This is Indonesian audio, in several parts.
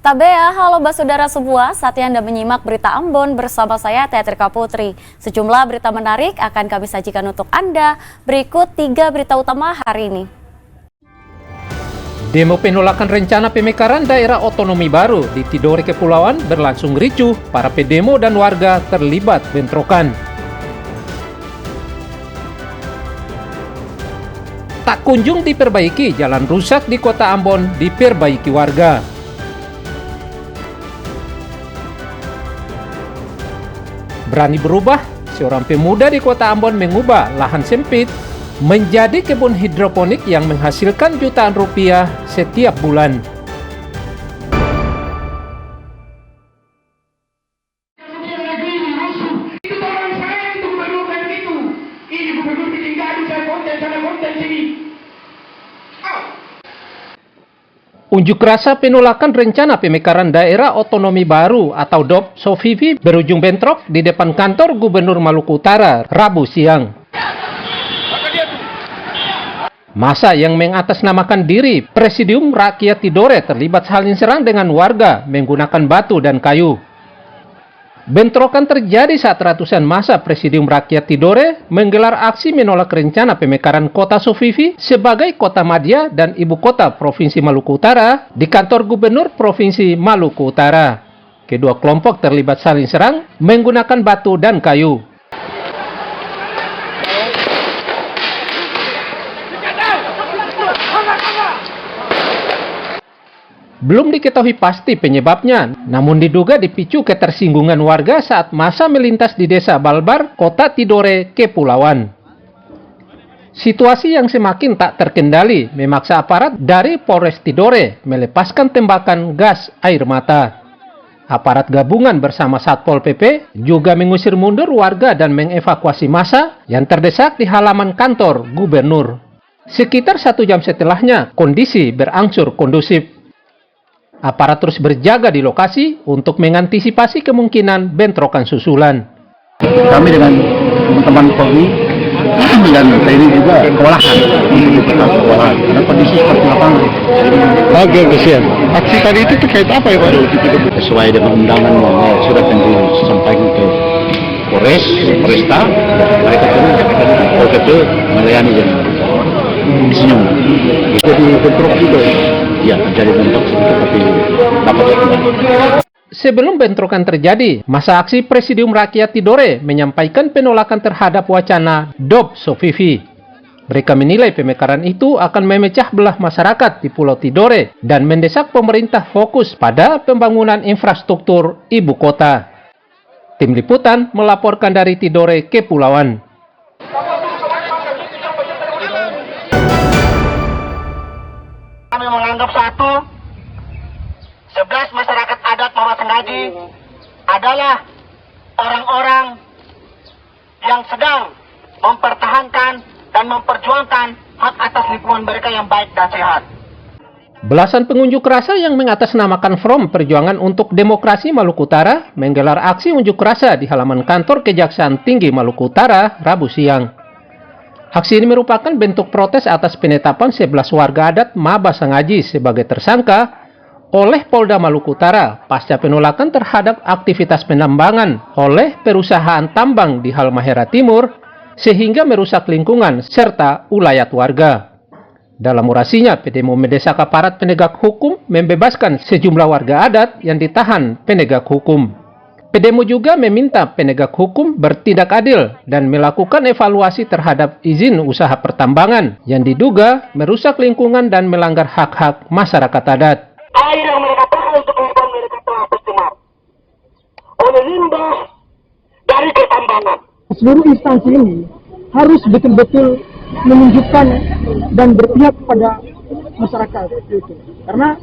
Tabea, halo saudara semua, saatnya Anda menyimak berita Ambon bersama saya Teatrika Putri. Sejumlah berita menarik akan kami sajikan untuk Anda. Berikut 3 berita utama hari ini. Demo penolakan rencana pemekaran daerah otonomi baru di Tidore Kepulauan berlangsung ricuh, para pedemo dan warga terlibat bentrokan. Tak kunjung diperbaiki, jalan rusak di kota Ambon diperbaiki warga. Berani berubah, seorang pemuda di kota Ambon mengubah lahan sempit menjadi kebun hidroponik yang menghasilkan jutaan rupiah setiap bulan. Unjuk rasa penolakan rencana pemekaran daerah otonomi baru atau DOP SOFIVI berujung bentrok di depan kantor Gubernur Maluku Utara Rabu siang. Massa yang mengatasnamakan diri Presidium Rakyat Tidore terlibat saling serang dengan warga menggunakan batu dan kayu. Bentrokan terjadi saat ratusan massa Presidium Rakyat Tidore menggelar aksi menolak rencana pemekaran kota SOFIVI sebagai kota madya dan ibu kota Provinsi Maluku Utara di kantor Gubernur Provinsi Maluku Utara. Kedua kelompok terlibat saling serang menggunakan batu dan kayu. Belum diketahui pasti penyebabnya, namun diduga dipicu ketersinggungan warga saat massa melintas di desa Balbar, kota Tidore Kepulauan. Situasi yang semakin tak terkendali memaksa aparat dari Polres Tidore melepaskan tembakan gas air mata. Aparat gabungan bersama Satpol PP juga mengusir mundur warga dan mengevakuasi massa yang terdesak di halaman kantor gubernur. Sekitar 1 jam setelahnya, kondisi berangsur kondusif. Aparat terus berjaga di lokasi untuk mengantisipasi kemungkinan bentrokan susulan. Kami dengan teman-teman Polri dan TNI juga kewalahan karena kondisi seperti lapangan. Oke, kasihan. Aksi tadi itu terkait apa ya Pak? Sesuai dengan undangan surat yang disampaikan ke Polresta, mereka itu melayani dan senyum. Jadi bentrok juga. Ya, terjadi bentrok sedikit tapi dapat dikendalikan. Sebelum bentrokan terjadi, massa aksi Presidium Rakyat Tidore menyampaikan penolakan terhadap wacana DOP SOFIVI. Mereka menilai pemekaran itu akan memecah belah masyarakat di Pulau Tidore dan mendesak pemerintah fokus pada pembangunan infrastruktur ibu kota. Tim Liputan melaporkan dari Tidore Kepulauan. Kami menganggap 11 masyarakat adat Mama Sengaji adalah orang-orang yang sedang mempertahankan dan memperjuangkan hak atas lingkungan mereka yang baik dan sehat. Belasan pengunjuk rasa yang mengatasnamakan Front Perjuangan untuk Demokrasi Maluku Utara menggelar aksi unjuk rasa di halaman kantor Kejaksaan Tinggi Maluku Utara Rabu siang. Aksi ini merupakan bentuk protes atas penetapan 11 warga adat Maba Sengaji sebagai tersangka oleh Polda Maluku Utara pasca penolakan terhadap aktivitas penambangan oleh perusahaan tambang di Halmahera Timur sehingga merusak lingkungan serta ulayat warga. Dalam orasinya, pedemo mendesak aparat penegak hukum membebaskan sejumlah warga adat yang ditahan penegak hukum. Pedemo juga meminta penegak hukum bertindak adil dan melakukan evaluasi terhadap izin usaha pertambangan yang diduga merusak lingkungan dan melanggar hak-hak masyarakat adat. Air yang mereka pakai untuk kehidupan mereka telah tercemar oleh limbah dari pertambangan. Seluruh instansi ini harus betul-betul menunjukkan dan berpihak kepada masyarakat itu. Karena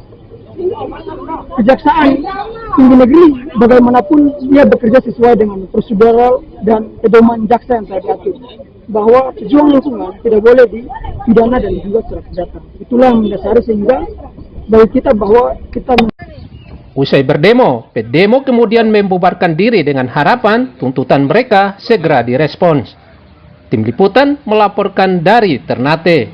Kejaksaan Tinggi Negeri bagaimanapun dia bekerja sesuai dengan prosedural dan pedoman jaksa yang telah diatur bahwa pejuang lingkungan tidak boleh dipidana dan juga secara pidana. Itulah yang mendasari sehingga bagi kita bahwa kita. Usai berdemo, pedemo kemudian membubarkan diri dengan harapan tuntutan mereka segera direspons. Tim Liputan melaporkan dari Ternate.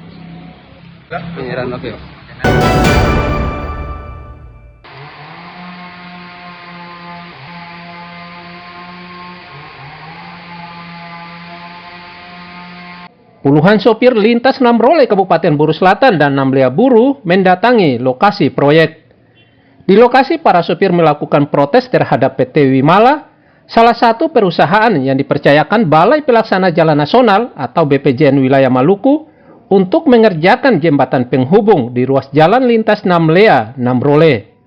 Puluhan sopir lintas Namrole Kabupaten Buru Selatan dan Namlea Buru mendatangi lokasi proyek. Di lokasi, para sopir melakukan protes terhadap PT Wimala, salah satu perusahaan yang dipercayakan Balai Pelaksana Jalan Nasional atau BPJN Wilayah Maluku untuk mengerjakan jembatan penghubung di ruas jalan lintas Namlea Namrole.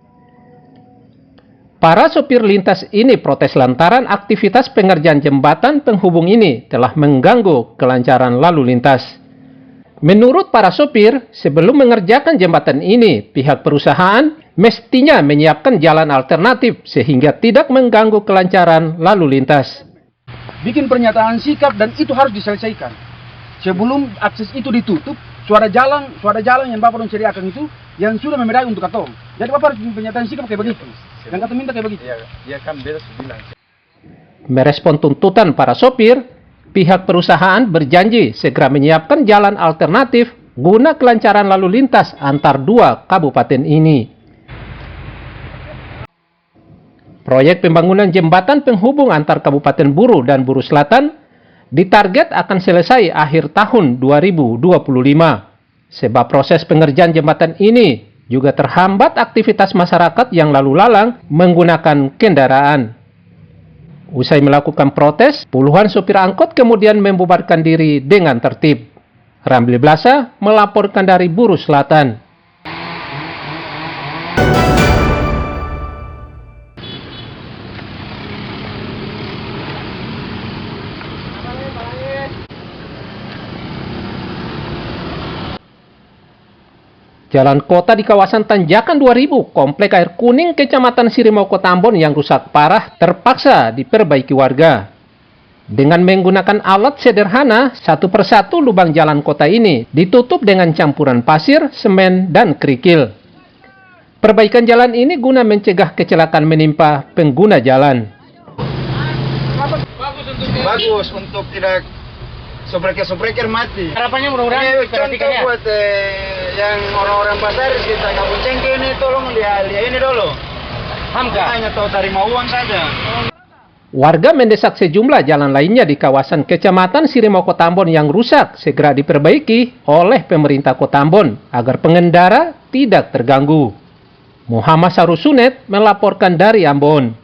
Para sopir lintas ini protes lantaran aktivitas pengerjaan jembatan penghubung ini telah mengganggu kelancaran lalu lintas. Menurut para sopir, sebelum mengerjakan jembatan ini, pihak perusahaan mestinya menyiapkan jalan alternatif sehingga tidak mengganggu kelancaran lalu lintas. Bikin pernyataan sikap dan itu harus diselesaikan. Sebelum akses itu ditutup, suara jalan yang Bapak sediakan itu yang sudah memadai untuk katong. Jadi Bapak harus bikin pernyataan sikap kayak begitu. Dan kata minta kayak begitu. Iya kan beda bilang. Merespon tuntutan para sopir, pihak perusahaan berjanji segera menyiapkan jalan alternatif guna kelancaran lalu lintas antar dua kabupaten ini. Proyek pembangunan jembatan penghubung antar Kabupaten Buru dan Buru Selatan ditarget akan selesai akhir tahun 2025. Sebab proses pengerjaan jembatan ini juga terhambat aktivitas masyarakat yang lalu lalang menggunakan kendaraan. Usai melakukan protes, puluhan sopir angkot kemudian membubarkan diri dengan tertib. Ramli Blasa melaporkan dari Buru Selatan. Jalan kota di kawasan Tanjakan 2000, Komplek Air Kuning, Kecamatan Sirimau Tambon yang rusak parah terpaksa diperbaiki warga. Dengan menggunakan alat sederhana, satu persatu lubang jalan kota ini ditutup dengan campuran pasir, semen, dan kerikil. Perbaikan jalan ini guna mencegah kecelakaan menimpa pengguna jalan. Bagus untuk tidak sobreker mati. Harapannya mudah-mudahan Contoh buat yang orang-orang pasar kita kampung Cengke ini tolong lihat ini dulu. Hamka. Hanya tahu terima uang saja. Warga mendesak sejumlah jalan lainnya di kawasan Kecamatan Sirimau Tambon yang rusak segera diperbaiki oleh pemerintah Kota Ambon agar pengendara tidak terganggu. Muhammad Sarusunet melaporkan dari Ambon.